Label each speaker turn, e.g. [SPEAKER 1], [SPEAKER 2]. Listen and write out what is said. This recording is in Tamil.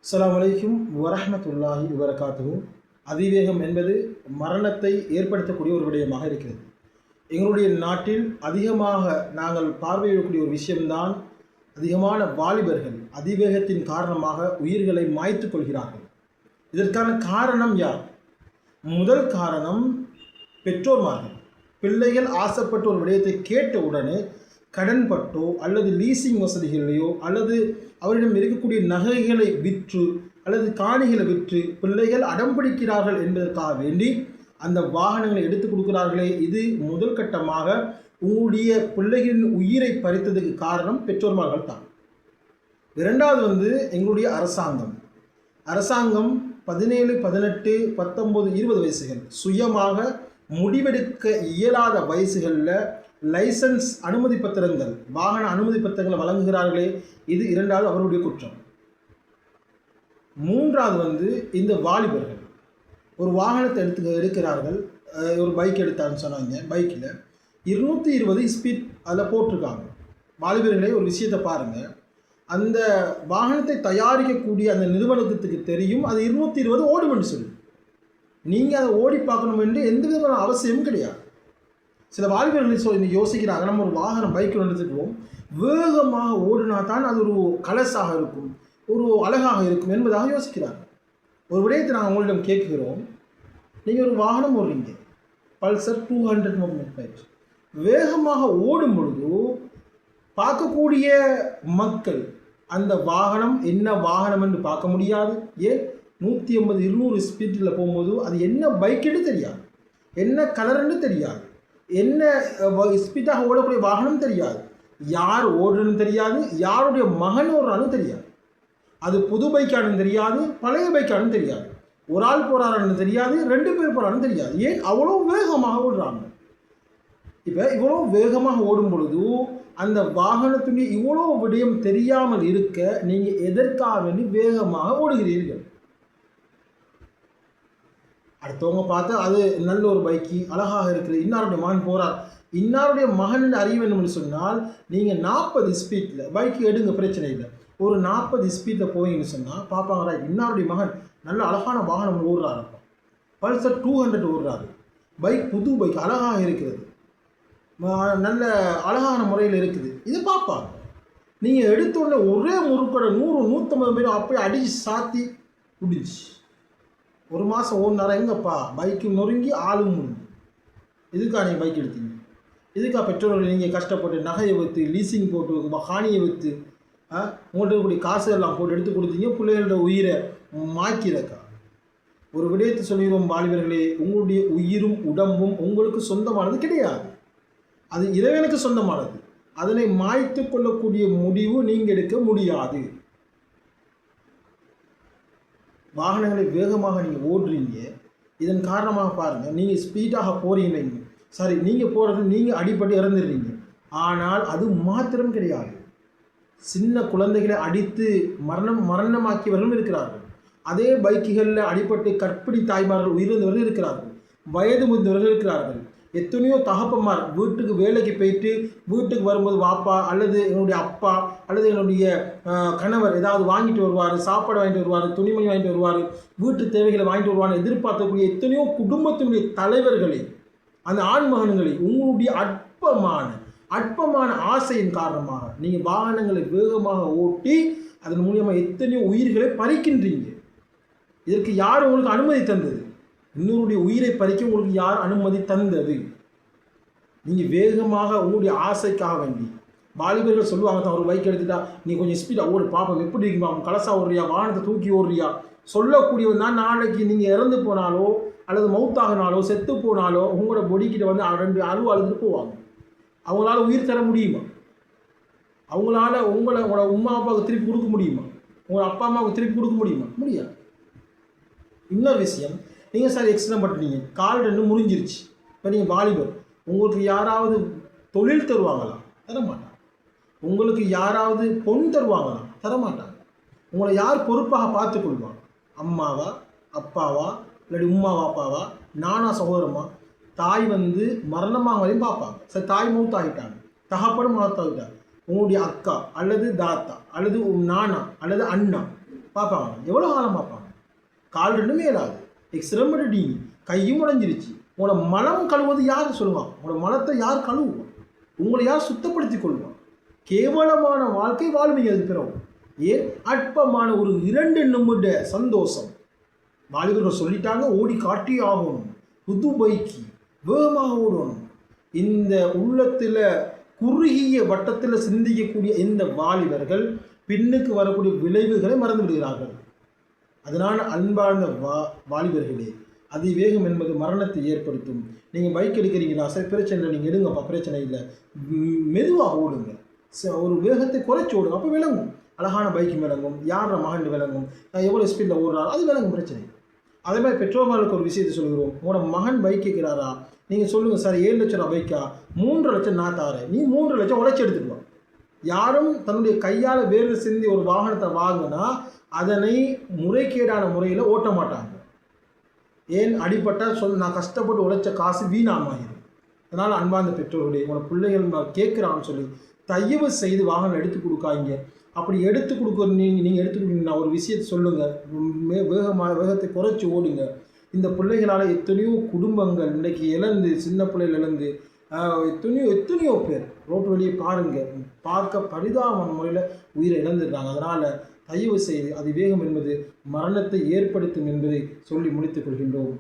[SPEAKER 1] அஸ்ஸலாமு அலைக்கும் வரஹ்மத்துல்லாஹி வபரகாத்துஹு. அதிவேகம் என்பது மரணத்தை ஏற்படுத்தக்கூடிய ஒரு விடயமாக இருக்கிறது. எங்களுடைய நாட்டில் அதிகமாக நாங்கள் பார்வையிடக்கூடிய ஒரு விஷயம்தான், அதிகமான வாலிபர்கள் அதிவேகத்தின் காரணமாக உயிர்களை மாய்த்து கொள்கிறார்கள். இதற்கான காரணம் யார்? முதல் காரணம் பெற்றோர்மார்கள். பிள்ளைகள் ஆசைப்பட்ட ஒரு விடயத்தை கேட்ட உடனே கடன்பட்டோ அல்லது லீசிங் வசதிகளையோ அல்லது அவரிடம் இருக்கக்கூடிய நகைகளை விற்று அல்லது காணிகளை விற்று பிள்ளைகள் அடம்பிடிக்கிறார்கள் என்பதற்காக வேண்டி அந்த வாகனங்களை எடுத்து கொடுக்கிறார்களே, இது முதல் கட்டமாக உங்களுடைய பிள்ளைகளின் உயிரை பறித்ததுக்கு காரணம் பெற்றோர்மார்கள் தான். இரண்டாவது எங்களுடைய அரசாங்கம் 17, 18, 19, 20 வயசுகள் சுயமாக முடிவெடுக்க இயலாத வயசுகளில் லைசன்ஸ் அனுமதி பத்திரங்கள், வாகன அனுமதி பத்திரங்களை வழங்குகிறார்களே, இது இரண்டாவது அவருடைய குற்றம். மூன்றாவது இந்த வாலிபர்கள் ஒரு வாகனத்தை எடுக்கிறார்கள். ஒரு பைக் எடுத்தான்னு சொன்னாங்க. பைக்கில் 220 ஸ்பீட் அதில் போட்டிருக்காங்க. வாலிபர்களே, ஒரு விஷயத்தை பாருங்கள், அந்த வாகனத்தை தயாரிக்கக்கூடிய அந்த நிறுவனத்துக்கு தெரியும் அது 220 ஓடுமென்று சொல்லி. நீங்கள் அதை ஓடி பார்க்கணும் என்று எந்த விதமான அவசியமும் கிடையாது. சில வாலிபர்கள் யோசிக்கிறாங்க, நம்ம ஒரு வாகனம் பைக்கில் எடுத்துக்குவோம், வேகமாக ஓடினா தான் அது ஒரு கலசாக இருக்கும், ஒரு அழகாக இருக்கும் என்பதாக யோசிக்கிறாங்க. ஒரு விடயத்தை நாங்கள் உங்களிடம் கேட்கிறோம். நீங்கள் ஒரு வாகனம் ஓடுறீங்க, பல்சர் 200 மொபைல், வேகமாக ஓடும் பொழுது பார்க்கக்கூடிய மக்கள் அந்த வாகனம் என்ன வாகனம் என்று பார்க்க முடியாது. ஏன் 150, 200 ஸ்பீடில் போகும்போது அது என்ன பைக்குன்னு தெரியாது, என்ன கலர்ன்னு தெரியாது, என்ன ஸ்பீடாக ஓடக்கூடிய வாகனம் தெரியாது, யார் ஓடுறன்னு தெரியாது, யாருடைய மகன் ஓடுறான்னு தெரியாது, அது புது பைக்கானு தெரியாது, பழைய பைக்கானு தெரியாது, ஒரு ஆள் போகிறாருன்னு தெரியாது, 2 பேர் போகிறான்னு தெரியாது. ஏன் அவ்வளோ வேகமாக ஓடுறாங்க. இப்போ இவ்வளோ வேகமாக ஓடும் பொழுது அந்த வாகனத்துடைய இவ்வளோ விடயம் தெரியாமல் இருக்க நீங்கள் எதற்காக வேண்டி வேகமாக ஓடுகிறீர்கள்? அடுத்தவங்க பார்த்து அது நல்ல ஒரு பைக்கு அழகாக இருக்குது, இன்னாருடைய மகன் போகிறார், இன்னாருடைய மகன் அறிய வேண்டும்னு சொன்னால் நீங்கள் 40 ஸ்பீடில் பைக்கு எடுங்க, பிரச்சனை இல்லை. ஒரு 40 ஸ்பீடில் போவீங்கன்னு சொன்னால் பார்ப்பாங்கடா, இன்னாருடைய மகன் நல்ல அழகான வாகனம் ஓடுறாருப்பா, பல்சர் 200 ஓடுறாரு, பைக் புது பைக் அழகாக இருக்கிறது, நல்ல அழகான முறையில் இருக்குது, இது பார்ப்பாங்க. நீங்கள் எடுத்தோடனே ஒரே முறுக்கோட 100, 150 பேரும் அப்படியே அடித்து சாத்தி முடிஞ்சு. ஒரு மாதம் ஓடினாரா எங்கப்பா, பைக்கு நொறுங்கி ஆளும் முடிஞ்சு. இதுக்காக நீங்கள் பைக் எடுத்தீங்க? இதுக்காக பெற்றோர்கள் நீங்கள் கஷ்டப்பட்டு நகையை விற்று, லீசிங் போட்டு, காணியை விற்று, உங்கள்கிட்ட கூடிய காசு எல்லாம் போட்டு எடுத்து கொடுத்தீங்க பிள்ளைகளோட உயிரை மாக்கிறக்கா. ஒரு விடயத்தை சொல்லிடுவோம் வாலிபர்களே, உங்களுடைய உயிரும் உடம்பும் உங்களுக்கு சொந்தமானது கிடையாது, அது இறைவனுக்கு சொந்தமானது. அதனை மாய்த்து கொள்ளக்கூடிய முடிவு நீங்கள் எடுக்க முடியாது. வாகனங்களை வேகமாக நீங்கள் ஓடுறீங்க, இதன் காரணமாக பாருங்கள், நீங்கள் ஸ்பீடாக போகிறீங்க, சரி, நீங்கள் போகிறது நீங்கள் அடிப்பட்டு இறந்துடுறீங்க. ஆனால் அது மாத்திரம் கிடையாது, சின்ன குழந்தைகளை அடித்து மரணமாக்கியவர்களும் இருக்கிறார்கள். அதே பைக்குகளில் அடிப்பட்டு கற்பிணி தாய்மார்கள் உயிரிழந்தவர்கள் இருக்கிறார்கள், வயது முதிர்ந்தவர்கள் இருக்கிறார்கள். எத்தனையோ தகப்பமார் வீட்டுக்கு வேலைக்கு போயிட்டு வீட்டுக்கு வரும்போது வாப்பா அல்லது என்னுடைய அப்பா அல்லது என்னுடைய கணவர் ஏதாவது வாங்கிட்டு வருவார், சாப்பாடு வாங்கிட்டு வருவார், துணிமணி வாங்கிட்டு வருவார், வீட்டு தேவைகளை வாங்கிட்டு வருவார், எதிர்பார்க்கக்கூடிய எத்தனையோ குடும்பத்தினுடைய தலைவர்களை, அந்த ஆண்மகன்களை உங்களுடைய அற்பமான ஆசையின் காரணமாக நீங்கள் வாகனங்களை வேகமாக ஓட்டி அதன் மூலியமாக எத்தனையோ உயிர்களை பறிக்கின்றீங்க. இதற்கு யார் உங்களுக்கு அனுமதி தந்தது? இன்னொருடைய உயிரை பறிக்க உங்களுக்கு யார் அனுமதி தந்தது? நீங்கள் வேகமாக உங்களுடைய ஆசைக்காக வேண்டி, வாலிபர்கள் சொல்லுவாங்க தான், ஒரு பைக் எடுத்துட்டா நீ கொஞ்சம் ஸ்பீடாக ஓடு பார்ப்போம், எப்படி இருக்குமா, கலசா ஓடுறியா, வாகனத்தை தூக்கி ஓடுறியா சொல்லக்கூடியவன் தான் நாளைக்கு நீங்கள் இறந்து போனாலோ அல்லது மவுத்தாகினாலோ செத்து போனாலோ உங்களோட பொடிக்கிட்ட வந்து 2 அழுதுட்டு போவாங்க. அவங்களால உயிர் தர முடியுமா? அவங்களால உங்களோட உமா அப்பாவுக்கு திருப்பி கொடுக்க முடியுமா? உங்களோட அப்பா அம்மாவுக்கு திருப்பி கொடுக்க முடியுமா? முடியாது. இன்னொரு விஷயம், நீங்கள் சார் எக்ஸிடென்ட் பண்ணிட்டீங்க, கால் 2 முறிஞ்சிருச்சு. இப்போ நீங்கள் வாலிபர், உங்களுக்கு யாராவது தொழில் தருவாங்களா? தரமாட்டாங்க. உங்களுக்கு யாராவது பொன் தருவாங்களா? தரமாட்டாங்க. உங்களை யார் பொறுப்பாக பார்த்துக்கொள்வாங்க? அம்மாவா, அப்பாவா, இல்லாட்டி உம்மாவா, அப்பாவா, நானா, சகோதரமா? தாய் மரணமாக வரையும் பார்ப்பாங்க. சரி, தாய் மௌத்தாகிட்டாங்க, தகப்பனும் மௌத்தாகிட்டாங்க, உங்களுடைய அக்கா அல்லது தாத்தா அல்லது நானா அல்லது அண்ணா பார்ப்பாங்க. எவ்வளோ காலம் பார்ப்பாங்க? கால் ரெண்டுமே இல்லாது, எக்ஸ்ட்ரம்படி கையும் உடஞ்சிருச்சு. உங்களோட மலம் கழுவது யார் சொல்லுவான்? உங்களோட மலத்தை யார் கழுவுவான்? உங்களை யார் சுத்தப்படுத்தி கொள்வான்? கேவலமான வாழ்க்கை வாழ்வீங்க. அது பிறகு ஏன் அற்பமான ஒரு 2 நிமிட சந்தோஷம். வாலிபர்கள் சொல்லிட்டாங்க, ஓடி காட்டி ஆகணும், புது பைக்கு வேகமாக ஓடணும். இந்த உள்ளத்தில் குறுகிய வட்டத்தில் சிந்திக்கக்கூடிய இந்த வாலிபர்கள் பின்னுக்கு வரக்கூடிய விளைவுகளை மறந்து விடுகிறார்கள். அதனால் அன்பார்ந்த வாலிபர்களே, அதிவேகம் என்பது மரணத்தை ஏற்படுத்தும். நீங்கள் பைக் எடுக்கிறீங்களா? சரி, பிரச்சனை இல்லை, நீங்கள் எடுங்கப்பா, பிரச்சனை இல்லை. மெதுவாக ஓடுங்க, ஒரு வேகத்தை குறைச்சி ஓடுங்க. அப்போ விளங்கும், அழகான பைக்கு விளங்கும், யார மகன் விளங்கும், எவ்வளோ ஸ்பீடில் ஓடுறாரோ அது விளங்கும், பிரச்சனை. அதே மாதிரி பெற்றோர்களுக்கு ஒரு விஷயத்தை சொல்லுகிறோம். உங்களோட மகன் பைக் கேட்குறாரா, நீங்கள் சொல்லுங்கள், சார் 7 லட்சம் ரூபா பைக்கா, 3 லட்சம் நான் தாரேன், நீ 3 லட்சம் உழைச்சி எடுத்துக்குவான். யாரும் தன்னுடைய கையால் வேறு சிந்தி ஒரு வாகனத்தை வாங்கினா அதனை முறைகேடான முறையில் ஓட்ட மாட்டாங்க. ஏன் அடிப்பட்டால் நான் கஷ்டப்பட்டு உழைச்ச காசு வீணாமாயிடும். அதனால் அன்பார்ந்த பெற்றோர்களே, உங்களோட பிள்ளைகள் கேட்குறான்னு சொல்லி தயவு செய்து வாகனம் எடுத்து கொடுக்காங்க. அப்படி எடுத்து கொடுக்குற நீங்கள் எடுத்து கொடுத்தீங்கன்னா ஒரு விஷயத்தை சொல்லுங்கள், வேகத்தை குறைச்சி ஓடுங்க. இந்த பிள்ளைகளால் எத்தனையோ குடும்பங்கள் இன்றைக்கி இழந்து, சின்ன பிள்ளைகள் இழந்து, எத்தனையோ பேர் ரோட்டு வழியை பாருங்கள், பார்க்க பரிதாபமான முறையில் உயிரை இழந்துடுறாங்க. அதனால் தயவு செய்து அதிவேகம் என்பது மரணத்தை ஏற்படுத்தும் என்பதை சொல்லி முடித்துக் கொள்கின்றோம்.